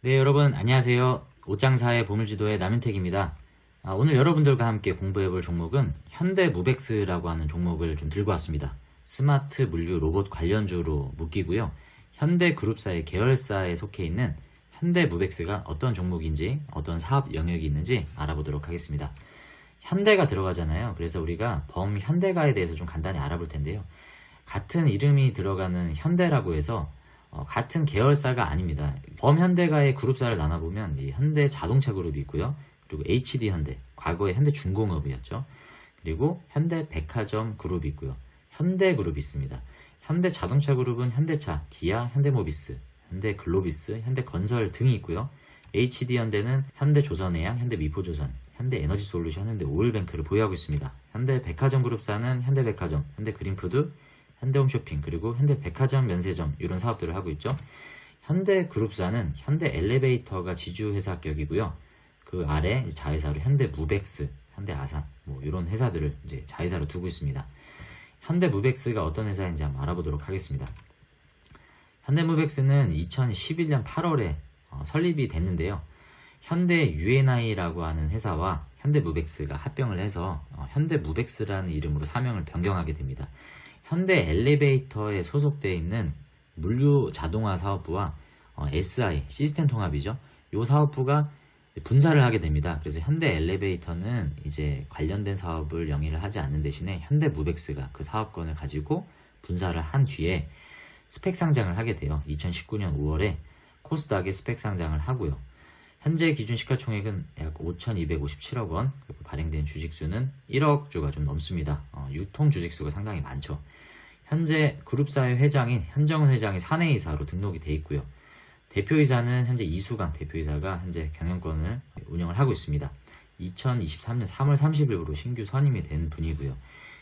네, 여러분 안녕하세요. 옷장사의 보물지도의 남윤택입니다. 오늘 여러분들과 함께 공부해볼 종목은 현대무벡스라고 하는 종목을 좀 들고 왔습니다. 스마트 물류 로봇 관련주로 묶이고요. 현대그룹사의 계열사에 속해 있는 현대무벡스가 어떤 종목인지, 어떤 사업 영역이 있는지 알아보도록 하겠습니다. 현대가 들어가잖아요. 그래서 우리가 범현대가에 대해서 좀 간단히 알아볼 텐데요. 같은 이름이 들어가는 현대라고 해서 같은 계열사가 아닙니다. 범현대가의 그룹사를 나눠보면 이 현대자동차 그룹이 있고요. 그리고 HD현대, 과거의 현대중공업이었죠. 그리고 현대백화점 그룹이 있고요. 현대그룹이 있습니다. 현대자동차 그룹은 현대차, 기아, 현대모비스, 현대글로비스, 현대건설 등이 있고요. HD현대는 현대조선해양, 현대미포조선, 현대에너지솔루션, 현대오일뱅크를 보유하고 있습니다. 현대백화점 그룹사는 현대백화점, 현대그린푸드, 현대홈쇼핑, 그리고 현대백화점, 면세점 이런 사업들을 하고 있죠. 현대그룹사는 현대엘리베이터가 지주회사격이고요. 그 아래 자회사로 현대무벡스, 현대아산 이런 회사들을 이제 자회사로 두고 있습니다. 현대무벡스가 어떤 회사인지 한번 알아보도록 하겠습니다. 현대무벡스는 2011년 8월에 설립이 됐는데요. 현대UNI라고 하는 회사와 현대무벡스가 합병을 해서 현대무벡스라는 이름으로 사명을 변경하게 됩니다. 현대엘리베이터에 소속되어 있는 물류 자동화 사업부와 SI, 시스템 통합이죠. 이 사업부가 분사를 하게 됩니다. 그래서 현대엘리베이터는 이제 관련된 사업을 영위를 하지 않는 대신에 현대무벡스가 그 사업권을 가지고 분사를 한 뒤에 스펙 상장을 하게 돼요. 2019년 5월에 코스닥에 스펙 상장을 하고요. 현재 기준 시가총액은 약 5,257억 원, 그리고 발행된 주식수는 1억 주가 좀 넘습니다. 유통 주식수가 상당히 많죠. 현재 그룹사의 회장인 현정은 회장이 사내이사로 등록이 돼 있고요. 대표이사는 현재 이수강 대표이사가 현재 경영권을 운영을 하고 있습니다. 2023년 3월 30일부로 신규 선임이 된 분이고요.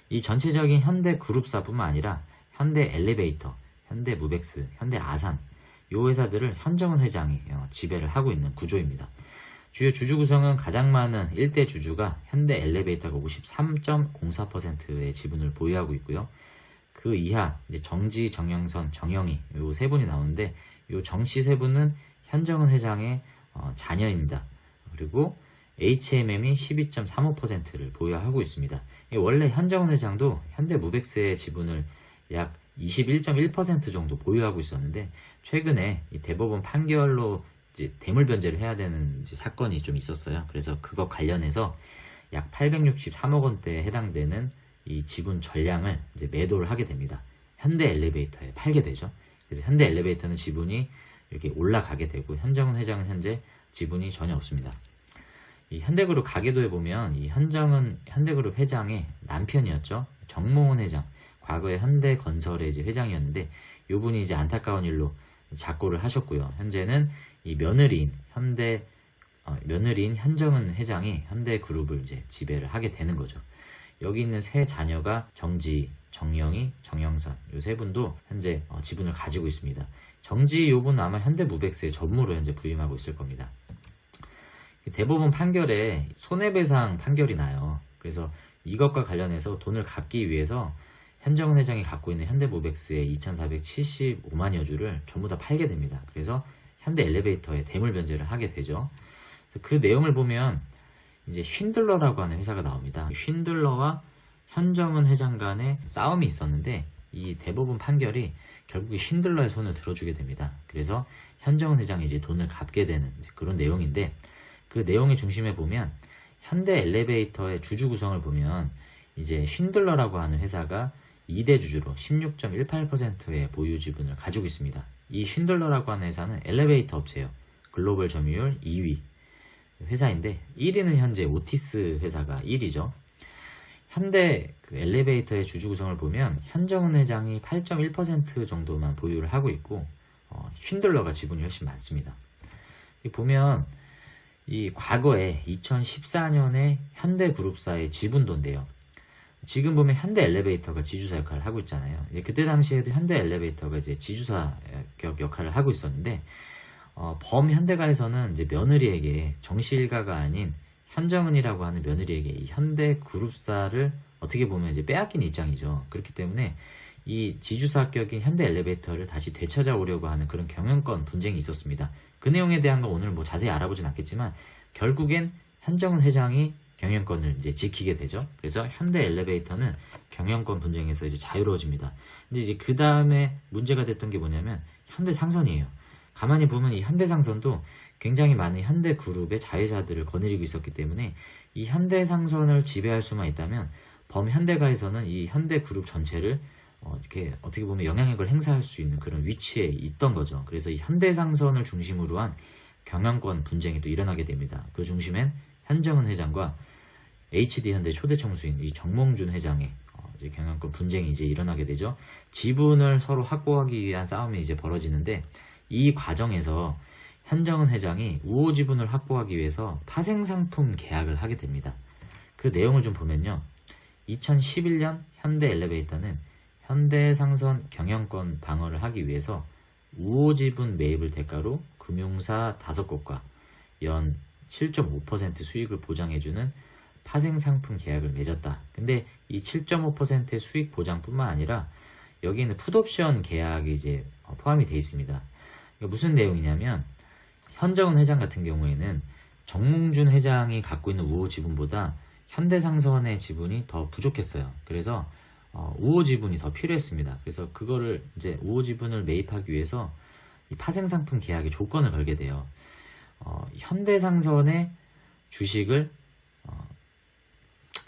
이 전체적인 현대그룹사뿐만 아니라 현대엘리베이터, 현대무벡스, 현대아산 이 회사들을 현정은 회장이 지배를 하고 있는 구조입니다. 주요 주주 구성은 가장 많은 1대 주주가 현대엘리베이터가 53.04%의 지분을 보유하고 있고요. 그 이하 이제 정지, 정영선, 정영희 이 세 분이 나오는데 이 정씨 세 분은 현정은 회장의 자녀입니다. 그리고 HMM이 12.35%를 보유하고 있습니다. 원래 현정은 회장도 현대무벡스의 지분을 약 21.1% 정도 보유하고 있었는데 최근에 이 대법원 판결로 이제 대물 변제를 해야 되는 사건이 좀 있었어요. 그래서 그거 관련해서 약 863억 원대에 해당되는 이 지분 전량을 이제 매도를 하게 됩니다. 현대엘리베이터에 팔게 되죠. 그래서 현대엘리베이터는 지분이 이렇게 올라가게 되고 현정은 회장은 현재 지분이 전혀 없습니다. 이 현대그룹 가계도에 보면 이 현대그룹 회장의 남편이었죠. 정몽원 회장. 과거에 현대건설의 이제 회장이었는데 이분이 이제 안타까운 일로 작고를 하셨고요. 현재는 이 며느리인 현정은 회장이 현대그룹을 이제 지배를 하게 되는 거죠. 여기 있는 세 자녀가 정지, 정영희, 정영선 이 세 분도 현재 지분을 가지고 있습니다. 정지 요 분은 아마 현대무벡스의 전무로 현재 부임하고 있을 겁니다. 대법원 판결에 손해배상 판결이 나요. 그래서 이것과 관련해서 돈을 갚기 위해서 현정은 회장이 갖고 있는 현대무벡스의 2,475만여 주를 전부 다 팔게 됩니다. 그래서 현대엘리베이터에 대물 변제를 하게 되죠. 그 내용을 보면 이제 쉰들러라고 하는 회사가 나옵니다. 쉰들러와 현정은 회장 간의 싸움이 있었는데 이 대법원 판결이 결국에 쉰들러의 손을 들어주게 됩니다. 그래서 현정은 회장이 이제 돈을 갚게 되는 그런 내용인데 그 내용의 중심에 보면 현대엘리베이터의 주주 구성을 보면 이제 쉰들러라고 하는 회사가 2대 주주로 16.18%의 보유 지분을 가지고 있습니다. 이 쉰들러라고 하는 회사는 엘리베이터 업체예요. 글로벌 점유율 2위 회사인데 1위는 현재 오티스 회사가 1위죠. 현대 엘리베이터의 주주 구성을 보면 현정은 회장이 8.1% 정도만 보유를 하고 있고 쉰들러가 지분이 훨씬 많습니다. 보면 이 과거에 2014년에 현대그룹사의 지분도인데요. 지금 보면 현대엘리베이터가 지주사 역할을 하고 있잖아요. 그때 당시에도 현대엘리베이터가 이제 지주사 역할을 하고 있었는데 범현대가에서는 이제 며느리에게 정씨 일가가 아닌 현정은이라고 하는 며느리에게 이 현대그룹사를 어떻게 보면 이제 빼앗긴 입장이죠. 그렇기 때문에 이 지주사 합격인 현대엘리베이터를 다시 되찾아오려고 하는 그런 경영권 분쟁이 있었습니다. 그 내용에 대한 건 오늘 뭐 자세히 알아보진 않겠지만 결국엔 현정은 회장이 경영권을 이제 지키게 되죠. 그래서 현대엘리베이터는 경영권 분쟁에서 이제 자유로워집니다. 근데 이제 그 다음에 문제가 됐던 게 뭐냐면 현대상선이에요. 가만히 보면 이 현대상선도 굉장히 많은 현대그룹의 자회사들을 거느리고 있었기 때문에 이 현대상선을 지배할 수만 있다면 범현대가에서는 이 현대그룹 전체를 이렇게 어떻게 보면 영향력을 행사할 수 있는 그런 위치에 있던 거죠. 그래서 이 현대상선을 중심으로 한 경영권 분쟁이 또 일어나게 됩니다. 그 중심엔 현정은 회장과 HD현대 초대 청수인 이 정몽준 회장의 이제 경영권 분쟁이 이제 일어나게 되죠. 지분을 서로 확보하기 위한 싸움이 이제 벌어지는데 이 과정에서 현정은 회장이 우호 지분을 확보하기 위해서 파생상품 계약을 하게 됩니다. 그 내용을 좀 보면요. 2011년 현대엘리베이터는 현대상선 경영권 방어를 하기 위해서 우호 지분 매입을 대가로 금융사 5곳과 연 7.5% 수익을 보장해주는 파생상품 계약을 맺었다. 근데 이 7.5%의 수익 보장뿐만 아니라 여기에는 풋옵션 계약이 이제 포함이 되어 있습니다. 그러니까 무슨 내용이냐면 현정은 회장 같은 경우에는 정몽준 회장이 갖고 있는 우호 지분보다 현대상선의 지분이 더 부족했어요. 그래서 우호 지분이 더 필요했습니다. 그래서 그거를 이제 우호 지분을 매입하기 위해서 이 파생상품 계약의 조건을 걸게 돼요. 현대상선의 주식을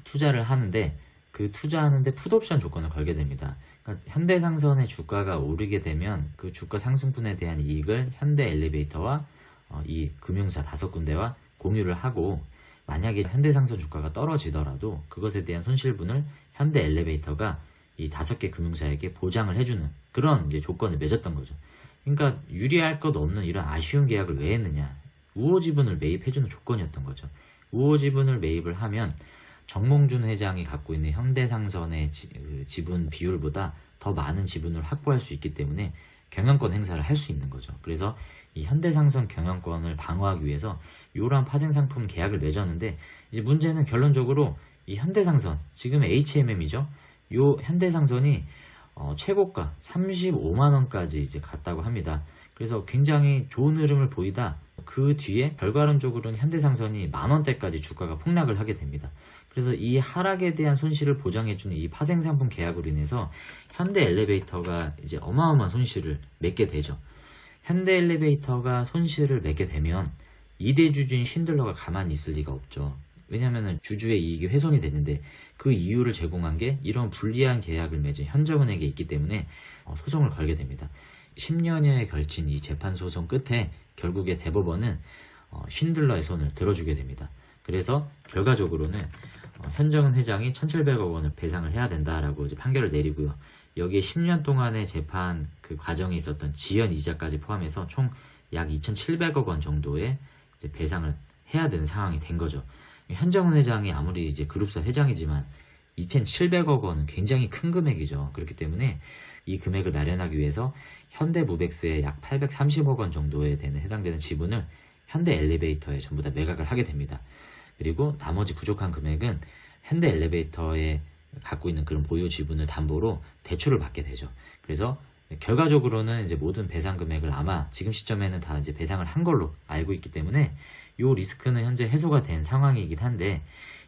투자를 하는데 그 투자하는데 풋옵션 조건을 걸게 됩니다. 그러니까 현대상선의 주가가 오르게 되면 그 주가 상승분에 대한 이익을 현대엘리베이터와 이 금융사 5군데와 공유를 하고 만약에 현대상선 주가가 떨어지더라도 그것에 대한 손실분을 현대엘리베이터가 이 5개 금융사에게 보장을 해주는 그런 이제 조건을 맺었던 거죠. 그러니까 유리할 것 없는 이런 아쉬운 계약을 왜 했느냐. 우호 지분을 매입해주는 조건이었던 거죠. 우호 지분을 매입을 하면 정몽준 회장이 갖고 있는 현대상선의 지분 비율보다 더 많은 지분을 확보할 수 있기 때문에 경영권 행사를 할 수 있는 거죠. 그래서 이 현대상선 경영권을 방어하기 위해서 이러한 파생상품 계약을 맺었는데 이제 문제는 결론적으로 이 현대상선, 지금 HMM이죠. 요 현대상선이 최고가 35만원까지 이제 갔다고 합니다. 그래서 굉장히 좋은 흐름을 보이다 그 뒤에 결과론적으로는 현대상선이 10,000원대까지 주가가 폭락을 하게 됩니다. 그래서 이 하락에 대한 손실을 보장해주는 이 파생상품 계약으로 인해서 현대엘리베이터가 이제 어마어마한 손실을 맺게 되죠. 현대엘리베이터가 손실을 맺게 되면 2대 주주인 쉰들러가 가만히 있을 리가 없죠. 왜냐하면 주주의 이익이 훼손이 됐는데 그 이유를 제공한 게 이런 불리한 계약을 맺은 현정은에게 있기 때문에 소송을 걸게 됩니다. 10년여에 걸친 이 재판 소송 끝에 결국에 대법원은 쉰들러의 손을 들어주게 됩니다. 그래서 결과적으로는 현정은 회장이 1,700억 원을 배상을 해야 된다라고 이제 판결을 내리고요. 여기에 10년 동안의 재판 그 과정에 있었던 지연 이자까지 포함해서 총 약 2,700억 원 정도의 이제 배상을 해야 되는 상황이 된 거죠. 현정은 회장이 아무리 이제 그룹사 회장이지만 2,700억 원은 굉장히 큰 금액이죠. 그렇기 때문에 이 금액을 마련하기 위해서 현대무백스의 약 830억 원 정도에 해당되는 지분을 현대엘리베이터에 전부 다 매각을 하게 됩니다. 그리고 나머지 부족한 금액은 현대엘리베이터에 갖고 있는 그런 보유 지분을 담보로 대출을 받게 되죠. 그래서 결과적으로는 이제 모든 배상 금액을 아마 지금 시점에는 다 이제 배상을 한 걸로 알고 있기 때문에 이 리스크는 현재 해소가 된 상황이긴 한데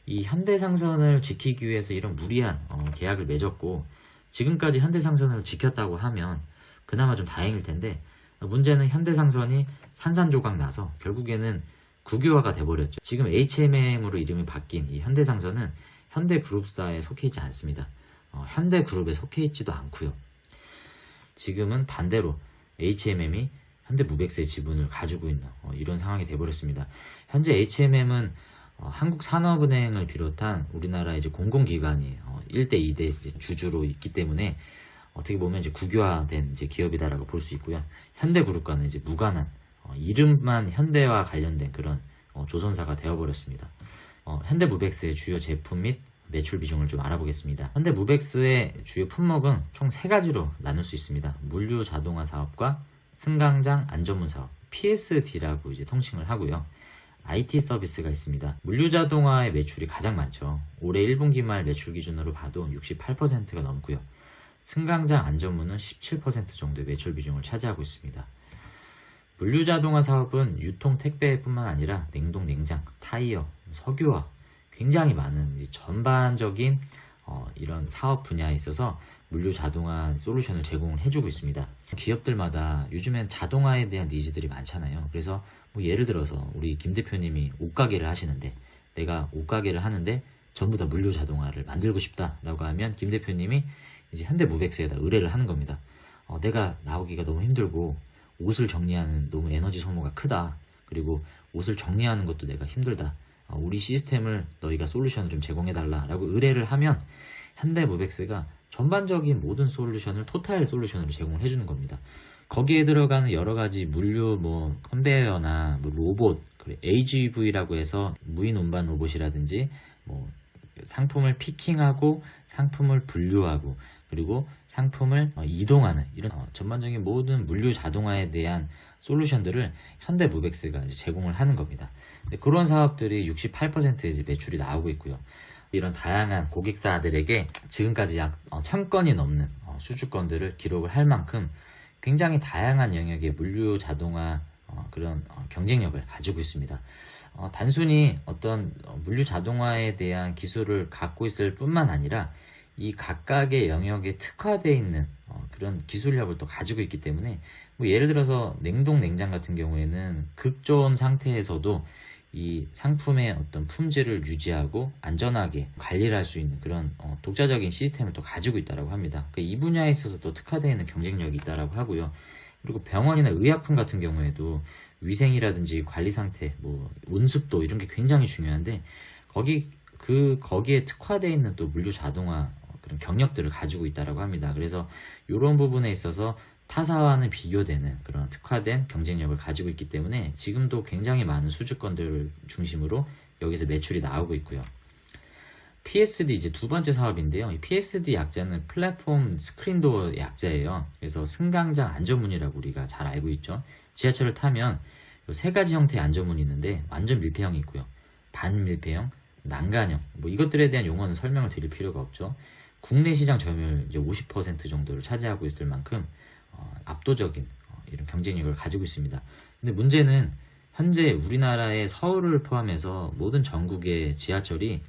이 현대상선을 지키기 위해서 이런 무리한 계약을 맺었고 지금까지 현대상선을 지켰다고 하면 그나마 좀 다행일 텐데 문제는 현대상선이 산산조각 나서 결국에는 국유화가 돼버렸죠. 지금 HMM으로 이름이 바뀐 이 현대상선은 현대그룹사에 속해 있지 않습니다. 현대그룹에 속해 있지도 않고요. 지금은 반대로 HMM이 현대무백스의 지분을 가지고 있는 이런 상황이 돼버렸습니다. 현재 HMM은 한국산업은행을 비롯한 우리나라 이제 공공기관이 1대 2대 주주로 있기 때문에 어떻게 보면 이제 국유화된 이제 기업이다라고 볼 수 있고요. 현대그룹과는 이제 무관한 이름만 현대와 관련된 그런 조선사가 되어버렸습니다. 현대무백스의 주요 제품 및 매출 비중을 좀 알아보겠습니다. 현대무백스의 주요 품목은 총 3가지로 나눌 수 있습니다. 물류 자동화 사업과 승강장 안전문 사업, PSD라고 이제 통칭을 하고요. IT 서비스가 있습니다. 물류 자동화의 매출이 가장 많죠. 올해 1분기 말 매출 기준으로 봐도 68%가 넘고요. 승강장 안전문은 17% 정도의 매출 비중을 차지하고 있습니다. 물류자동화 사업은 유통 택배뿐만 아니라 냉동 냉장, 타이어, 석유화 굉장히 많은 전반적인 이런 사업 분야에 있어서 물류 자동화 솔루션을 제공을 해주고 있습니다. 기업들마다 요즘엔 자동화에 대한 니즈들이 많잖아요. 그래서 뭐 예를 들어서 우리 김 대표님이 옷가게를 하시는데 내가 옷가게를 하는데 전부 다 물류 자동화를 만들고 싶다라고 하면 김 대표님이 이제 현대무백스에다 의뢰를 하는 겁니다. 내가 나오기가 너무 힘들고 옷을 정리하는 너무 에너지 소모가 크다. 그리고 옷을 정리하는 것도 내가 힘들다. 우리 시스템을 너희가 솔루션을 좀 제공해달라 라고 의뢰를 하면 현대무백스가 전반적인 모든 솔루션을 토탈 솔루션으로 제공을 해주는 겁니다. 거기에 들어가는 여러 가지 물류 컨베이어나 로봇, 그리고 AGV라고 해서 무인 운반 로봇이라든지 상품을 피킹하고 상품을 분류하고 그리고 상품을 이동하는 이런 전반적인 모든 물류 자동화에 대한 솔루션들을 현대무백스가 제공을 하는 겁니다. 그런 사업들이 68%의 이제 매출이 나오고 있고요. 이런 다양한 고객사들에게 지금까지 약 1000건이 넘는 수주건들을 기록을 할 만큼 굉장히 다양한 영역의 물류 자동화 그런 경쟁력을 가지고 있습니다. 단순히 어떤 물류 자동화에 대한 기술을 갖고 있을 뿐만 아니라 이 각각의 영역에 특화되어 있는 그런 기술력을 또 가지고 있기 때문에 예를 들어서 냉동 냉장 같은 경우에는 극저온 상태에서도 이 상품의 어떤 품질을 유지하고 안전하게 관리를 할 수 있는 그런 독자적인 시스템을 또 가지고 있다고 합니다. 이 분야에 있어서 또 특화되어 있는 경쟁력이 있다고 하고요. 그리고 병원이나 의약품 같은 경우에도 위생이라든지 관리 상태, 온습도 이런 게 굉장히 중요한데 거기에 특화되어 있는 또 물류 자동화 그런 경력들을 가지고 있다고 합니다. 그래서 이런 부분에 있어서 타사와는 비교되는 그런 특화된 경쟁력을 가지고 있기 때문에 지금도 굉장히 많은 수주건들을 중심으로 여기서 매출이 나오고 있고요. PSD 이제 두 번째 사업인데요. 이 PSD 약자는 플랫폼 스크린도어 약자예요. 그래서 승강장 안전문이라고 우리가 잘 알고 있죠. 지하철을 타면 세 가지 형태의 안전문이 있는데 완전 밀폐형이 있고요. 반밀폐형, 난간형 이것들에 대한 용어는 설명을 드릴 필요가 없죠. 국내 시장 점유율 이제 50% 정도를 차지하고 있을 만큼 압도적인 이런 경쟁력을 가지고 있습니다. 근데 문제는 현재 우리나라의 서울을 포함해서 모든 전국의 지하철이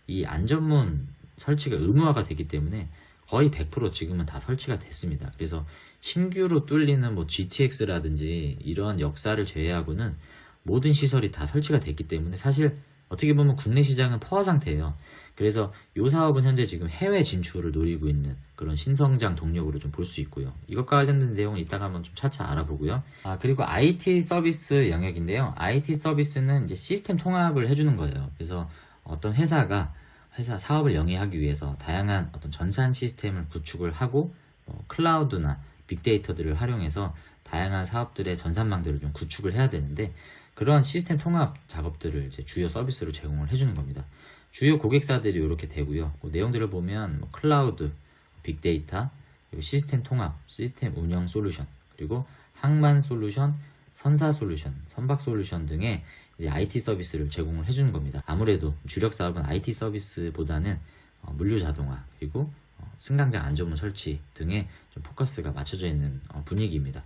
이 안전문 설치가 의무화가 되기 때문에 거의 100% 지금은 다 설치가 됐습니다. 그래서 신규로 뚫리는 GTX라든지 이런 역사를 제외하고는 모든 시설이 다 설치가 됐기 때문에 사실 어떻게 보면 국내 시장은 포화 상태예요. 그래서 이 사업은 현재 지금 해외 진출을 노리고 있는 그런 신성장 동력으로 좀 볼 수 있고요. 이것과 관련된 내용은 이따가 한번 좀 차차 알아보고요. 그리고 IT 서비스 영역인데요. IT 서비스는 이제 시스템 통합을 해주는 거예요. 그래서 어떤 회사 사업을 영위하기 위해서 다양한 어떤 전산 시스템을 구축을 하고 클라우드나 빅데이터들을 활용해서 다양한 사업들의 전산망들을 좀 구축을 해야 되는데 그런 시스템 통합 작업들을 이제 주요 서비스로 제공을 해주는 겁니다. 주요 고객사들이 이렇게 되고요. 그 내용들을 보면 클라우드, 빅데이터, 그리고 시스템 통합, 시스템 운영 솔루션, 그리고 항만 솔루션, 선사 솔루션, 선박 솔루션 등의 이제 IT 서비스를 제공을 해주는 겁니다. 아무래도 주력 사업은 IT 서비스보다는 물류 자동화, 그리고 승강장 안전문 설치 등에 좀 포커스가 맞춰져 있는 분위기입니다.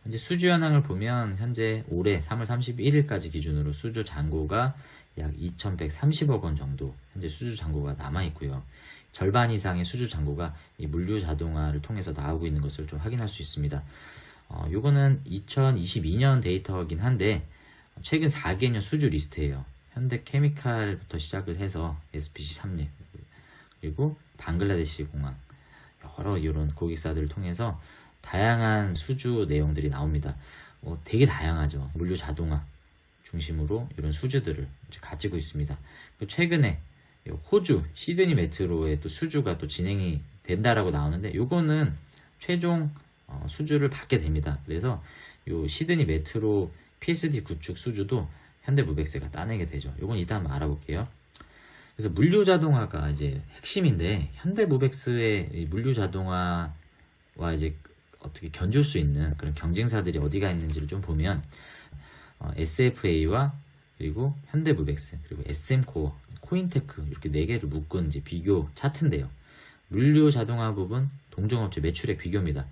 현재 수주 현황을 보면 현재 올해 3월 31일까지 기준으로 수주 잔고가 약 2,130억 원 정도 현재 수주 잔고가 남아 있고요. 절반 이상의 수주 잔고가 이 물류 자동화를 통해서 나오고 있는 것을 좀 확인할 수 있습니다. 요거는 2022년 데이터이긴 한데 최근 4개년 수주 리스트예요. 현대케미칼부터 시작을 해서 SPC 삼립 그리고 방글라데시 공항 여러 이런 고객사들을 통해서 다양한 수주 내용들이 나옵니다. 되게 다양하죠. 물류 자동화 중심으로 이런 수주들을 가지고 있습니다. 최근에 호주 시드니 메트로의 또 수주가 또 진행이 된다라고 나오는데 요거는 최종 수주를 받게 됩니다. 그래서 요 시드니 메트로 PSD 구축 수주도 현대무백스가 따내게 되죠. 요건 이따 한번 알아볼게요. 그래서 물류 자동화가 이제 핵심인데 현대무백스의 이 물류 자동화와 이제 어떻게 견줄 수 있는 그런 경쟁사들이 어디가 있는지를 좀 보면 SFA와 그리고 현대무백스 그리고 SM코어, 코인테크 이렇게 4개를 묶은 이제 비교 차트인데요. 물류 자동화 부분 동종업체 매출액 비교입니다.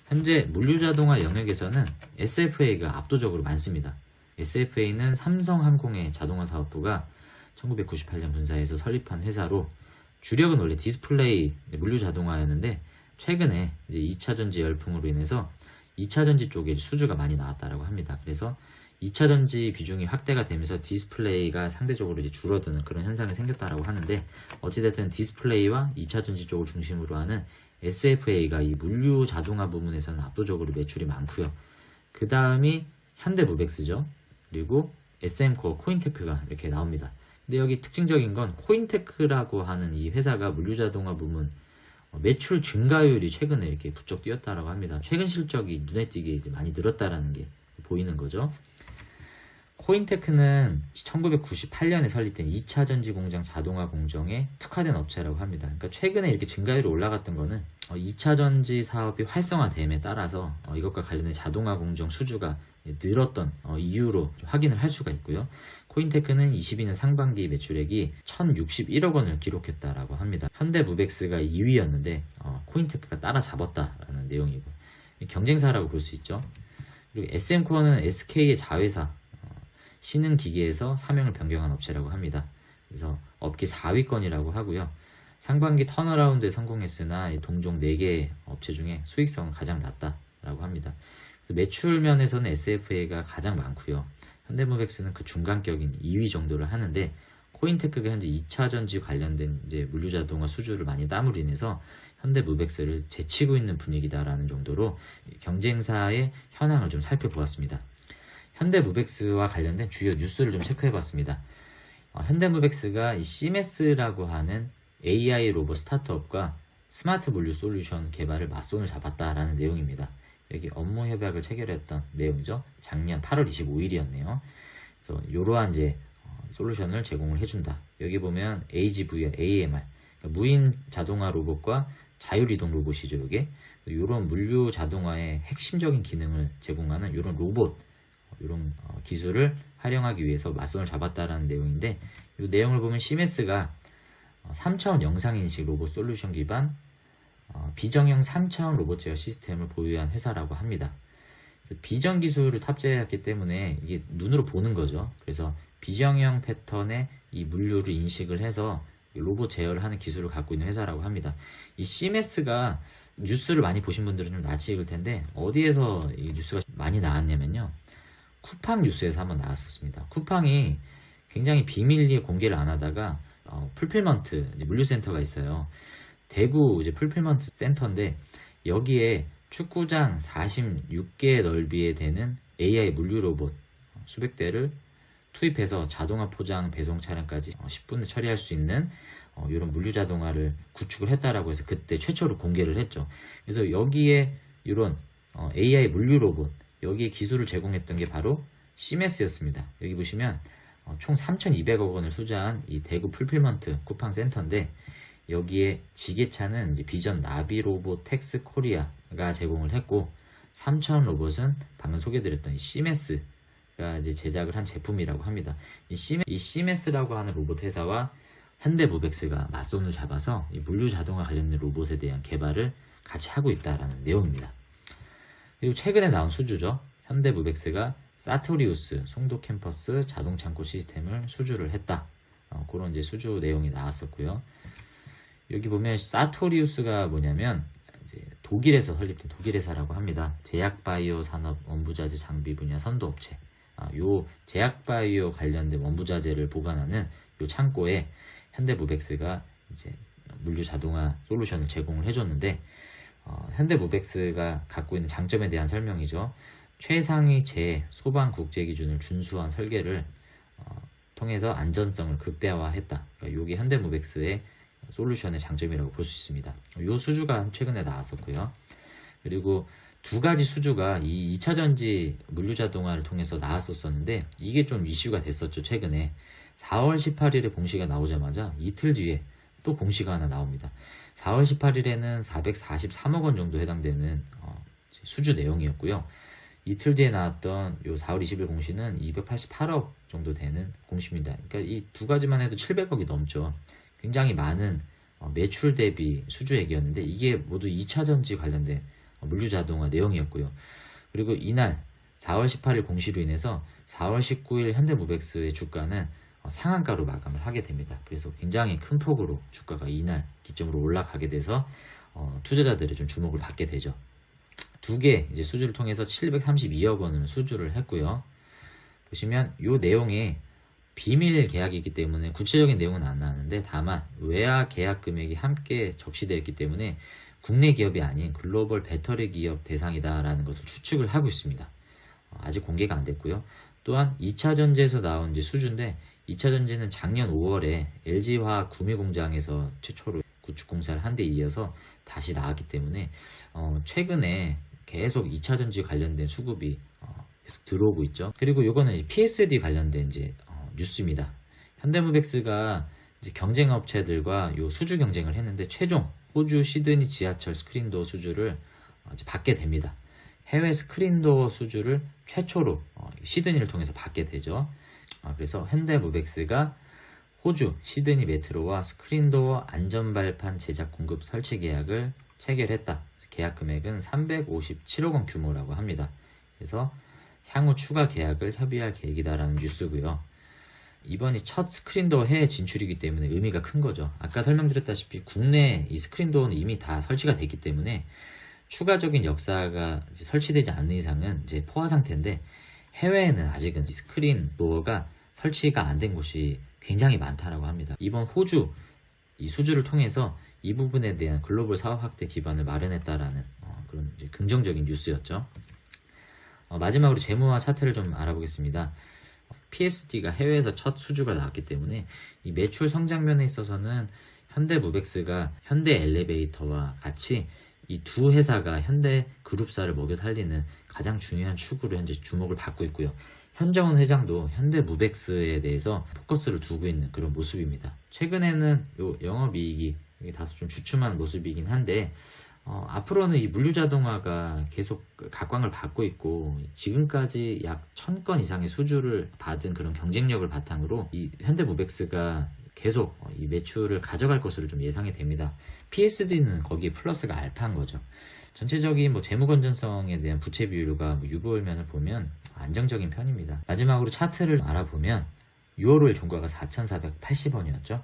현재 물류자동화 영역에서는 SFA가 압도적으로 많습니다. SFA는 삼성항공의 자동화 사업부가 1998년 분사해서 설립한 회사로 주력은 원래 디스플레이 물류자동화였는데 최근에 이제 2차전지 열풍으로 인해서 2차전지 쪽에 수주가 많이 나왔다고 합니다. 그래서 2차전지 비중이 확대가 되면서 디스플레이가 상대적으로 이제 줄어드는 그런 현상이 생겼다고 하는데 어찌됐든 디스플레이와 2차전지 쪽을 중심으로 하는 SFA가 이 물류 자동화 부문에서는 압도적으로 매출이 많고요. 그 다음이 현대무벡스죠. 그리고 SM코어, 코인테크가 이렇게 나옵니다. 근데 여기 특징적인 건 코인테크라고 하는 이 회사가 물류자동화 부문 매출 증가율이 최근에 이렇게 부쩍 뛰었다라고 합니다. 최근 실적이 눈에 띄게 이제 많이 늘었다라는 게 보이는 거죠. 코인테크는 1998년에 설립된 2차 전지 공장 자동화 공정에 특화된 업체라고 합니다. 그러니까 최근에 이렇게 증가율이 올라갔던 거는 2차 전지 사업이 활성화됨에 따라서 이것과 관련된 자동화 공정 수주가 늘었던 이유로 확인을 할 수가 있고요. 코인테크는 22년 상반기 매출액이 1,061억 원을 기록했다라고 합니다. 현대무벡스가 2위였는데 코인테크가 따라잡았다라는 내용이고 경쟁사라고 볼 수 있죠. 그리고 SM코어는 SK의 자회사 신흥기계에서 사명을 변경한 업체라고 합니다. 그래서 업계 4위권이라고 하고요. 상반기 턴어라운드에 성공했으나 동종 4개 업체 중에 수익성은 가장 낮다라고 합니다. 매출 면에서는 SFA가 가장 많고요. 현대무벡스는 그 중간격인 2위 정도를 하는데 코인테크가 현재 2차 전지 관련된 이제 물류자동화 수주를 많이 땀으로 인해서 현대무벡스를 제치고 있는 분위기다라는 정도로 경쟁사의 현황을 좀 살펴보았습니다. 현대무벡스와 관련된 주요 뉴스를 좀 체크해봤습니다. 현대무벡스가 이 시메스라고 하는 AI 로봇 스타트업과 스마트 물류 솔루션 개발을 맞손을 잡았다라는 내용입니다. 여기 업무 협약을 체결했던 내용이죠. 작년 8월 25일이었네요. 그래서 이러한 이제 솔루션을 제공을 해준다. 여기 보면 AGV와 AMR, 그러니까 무인 자동화 로봇과 자율이동 로봇이죠. 이게 이런 물류 자동화의 핵심적인 기능을 제공하는 이런 로봇, 이런 기술을 활용하기 위해서 맞선을 잡았다라는 내용인데 이 내용을 보면 시메스가 3차원 영상인식 로봇 솔루션 기반 비정형 3차원 로봇 제어 시스템을 보유한 회사라고 합니다. 비전 기술을 탑재했기 때문에 이게 눈으로 보는 거죠. 그래서 비정형 패턴의 이 물류를 인식을 해서 로봇 제어를 하는 기술을 갖고 있는 회사라고 합니다. 이 시메스가 뉴스를 많이 보신 분들은 좀 낯이 익을 텐데 어디에서 이 뉴스가 많이 나왔냐면요. 쿠팡 뉴스에서 한번 나왔었습니다. 쿠팡이 굉장히 비밀리에 공개를 안 하다가 풀필먼트 물류센터가 있어요. 대구 이제 풀필먼트 센터인데 여기에 축구장 46개 넓이에 되는 AI 물류 로봇 수백 대를 투입해서 자동화 포장 배송 차량까지 10분에 처리할 수 있는 이런 물류 자동화를 구축을 했다라고 해서 그때 최초로 공개를 했죠. 그래서 여기에 이런 AI 물류 로봇 여기에 기술을 제공했던 게 바로 시메스였습니다. 여기 보시면 총 3,200억 원을 투자한 이 대구 풀필먼트 쿠팡 센터인데 여기에 지게차는 이제 비전 나비 로봇 텍스 코리아가 제공을 했고 3차원 로봇은 방금 소개드렸던 시메스가 이제 제작을 한 제품이라고 합니다. 이 시메스라고 하는 로봇 회사와 현대무벡스가 맞손을 잡아서 이 물류 자동화 관련된 로봇에 대한 개발을 같이 하고 있다라는 내용입니다. 그리고 최근에 나온 수주죠. 현대무벡스가 사토리우스 송도 캠퍼스 자동 창고 시스템을 수주를 했다. 그런 이제 수주 내용이 나왔었고요. 여기 보면 사토리우스가 뭐냐면 이제 독일에서 설립된 독일 회사라고 합니다. 제약바이오 산업 원부자재 장비 분야 선도업체. 요 제약바이오 관련된 원부자재를 보관하는 요 창고에 현대무벡스가 이제 물류 자동화 솔루션을 제공을 해줬는데 현대무벡스가 갖고 있는 장점에 대한 설명이죠. 최상위 재 소방 국제 기준을 준수한 설계를 통해서 안전성을 극대화했다. 그러니까 이게 현대무벡스의 솔루션의 장점이라고 볼 수 있습니다. 이 수주가 최근에 나왔었고요. 그리고 두 가지 수주가 이 2차 전지 물류 자동화를 통해서 나왔었는데 이게 좀 이슈가 됐었죠. 최근에 4월 18일에 공시가 나오자마자 이틀 뒤에 또 공시가 하나 나옵니다. 4월 18일에는 443억 원 정도 해당되는 수주 내용이었고요. 이틀 뒤에 나왔던 요 4월 20일 공시는 288억 정도 되는 공시입니다. 그러니까 이 두 가지만 해도 700억이 넘죠. 굉장히 많은 매출 대비 수주액이었는데 이게 모두 2차전지 관련된 물류자동화 내용이었고요. 그리고 이날 4월 18일 공시로 인해서 4월 19일 현대무백스의 주가는 상한가로 마감을 하게 됩니다. 그래서 굉장히 큰 폭으로 주가가 이날 기점으로 올라가게 돼서 투자자들의 좀 주목을 받게 되죠. 두 개 이제 수주를 통해서 732억 원을 수주를 했고요. 보시면 이 내용에 비밀 계약이기 때문에 구체적인 내용은 안 나왔는데 다만 외화 계약 금액이 함께 적시되어 있기 때문에 국내 기업이 아닌 글로벌 배터리 기업 대상이다라는 것을 추측을 하고 있습니다. 아직 공개가 안 됐고요. 또한 2차 전지에서 나온 이제 수주인데 2차 전지는 작년 5월에 LG화학 구미공장에서 최초로 구축 공사를 한 데 이어서 다시 나왔기 때문에 최근에 계속 2차 전지 관련된 수급이 계속 들어오고 있죠. 그리고 요거는 PSD 관련된 이제 뉴스입니다. 현대무백스가 이제 경쟁 업체들과 요 수주 경쟁을 했는데 최종 호주 시드니 지하철 스크린도어 수주를 이제 받게 됩니다. 해외 스크린도어 수주를 최초로 시드니를 통해서 받게 되죠. 그래서 현대무백스가 호주 시드니 메트로와 스크린도어 안전발판 제작 공급 설치 계약을 체결했다. 계약 금액은 357억 원 규모라고 합니다. 그래서 향후 추가 계약을 협의할 계획이다라는 뉴스고요. 이번이 첫 스크린도어 해외 진출이기 때문에 의미가 큰 거죠. 아까 설명드렸다시피 국내 이 스크린도어는 이미 다 설치가 됐기 때문에 추가적인 역사가 이제 설치되지 않는 이상은 이제 포화 상태인데 해외에는 아직은 이 스크린도어가 설치가 안 된 곳이 굉장히 많다라고 합니다. 이번 호주 이 수주를 통해서 이 부분에 대한 글로벌 사업 확대 기반을 마련했다라는 그런 이제 긍정적인 뉴스였죠. 마지막으로 재무와 차트를 좀 알아보겠습니다. PSD가 해외에서 첫 수주가 나왔기 때문에 이 매출 성장면에 있어서는 현대무백스가 현대엘리베이터와 같이 이 두 회사가 현대그룹사를 먹여 살리는 가장 중요한 축으로 현재 주목을 받고 있고요. 현정훈 회장도 현대무백스에 대해서 포커스를 두고 있는 그런 모습입니다. 최근에는 요 영업이익이 다소 좀 주춤한 모습이긴 한데 앞으로는 이 물류자동화가 계속 각광을 받고 있고 지금까지 약 1000건 이상의 수주를 받은 그런 경쟁력을 바탕으로 이 현대무백스가 계속 이 매출을 가져갈 것으로 좀 예상이 됩니다. PSD는 거기에 플러스가 알파인 거죠. 전체적인 재무 건전성에 대한 부채 비율과 유보율면을 보면 안정적인 편입니다. 마지막으로 차트를 알아보면 6월 5일 종가가 4,480원이었죠.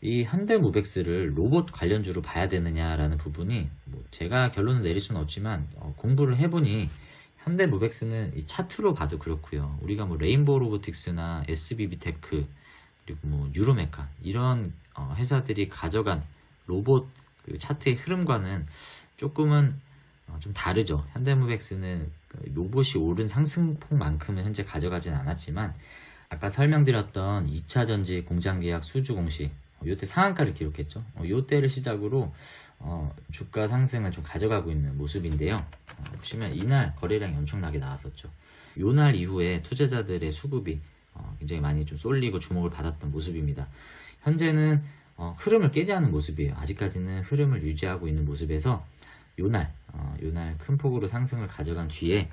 이 현대무백스를 로봇 관련주로 봐야 되느냐라는 부분이 제가 결론을 내릴 수는 없지만 공부를 해보니 현대무백스는 이 차트로 봐도 그렇고요. 우리가 레인보우 로보틱스나 SBB테크 그리고 유로메카 이런 회사들이 가져간 로봇 그 차트의 흐름과는 조금은 좀 다르죠. 현대무백스는 로봇이 오른 상승폭만큼은 현재 가져가진 않았지만 아까 설명드렸던 2차 전지 공장 계약 수주 공시 요때 상한가를 기록했죠. 요때를 시작으로 주가 상승을 좀 가져가고 있는 모습인데요. 보시면 이날 거래량이 엄청나게 나왔었죠. 요날 이후에 투자자들의 수급이 굉장히 많이 좀 쏠리고 주목을 받았던 모습입니다. 현재는 흐름을 깨지 않은 모습이에요. 아직까지는 흐름을 유지하고 있는 모습에서 요날 큰 폭으로 상승을 가져간 뒤에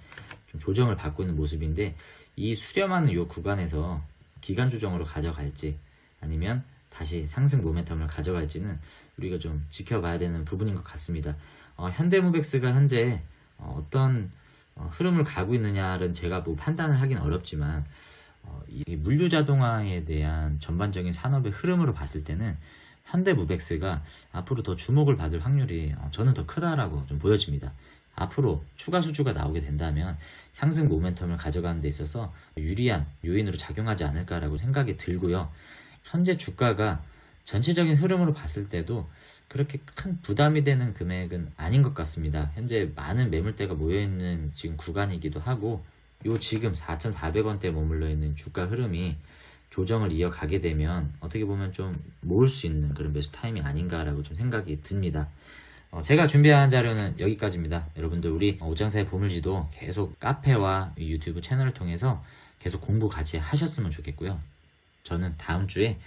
좀 조정을 받고 있는 모습인데 이 수렴하는 요 구간에서 기간 조정으로 가져갈지 아니면 다시 상승 모멘텀을 가져갈지는 우리가 좀 지켜봐야 되는 부분인 것 같습니다. 현대무백스가 현재 어떤 흐름을 가고 있느냐는 제가 판단을 하긴 어렵지만 이 물류자동화에 대한 전반적인 산업의 흐름으로 봤을 때는 현대무백스가 앞으로 더 주목을 받을 확률이 저는 더 크다라고 좀 보여집니다. 앞으로 추가 수주가 나오게 된다면 상승 모멘텀을 가져가는 데 있어서 유리한 요인으로 작용하지 않을까라고 생각이 들고요. 현재 주가가 전체적인 흐름으로 봤을 때도 그렇게 큰 부담이 되는 금액은 아닌 것 같습니다. 현재 많은 매물대가 모여있는 지금 구간이기도 하고 요 지금 4,400원대에 머물러 있는 주가 흐름이 조정을 이어가게 되면 어떻게 보면 좀 모을 수 있는 그런 매수 타임이 아닌가라고 좀 생각이 듭니다. 제가 준비한 자료는 여기까지입니다. 여러분들 우리 오장사의 보물지도 계속 카페와 유튜브 채널을 통해서 계속 공부 같이 하셨으면 좋겠고요. 저는 다음 주에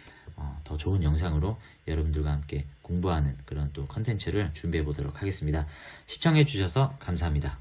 더 좋은 영상으로 여러분들과 함께 공부하는 그런 또 컨텐츠를 준비해 보도록 하겠습니다. 시청해 주셔서 감사합니다.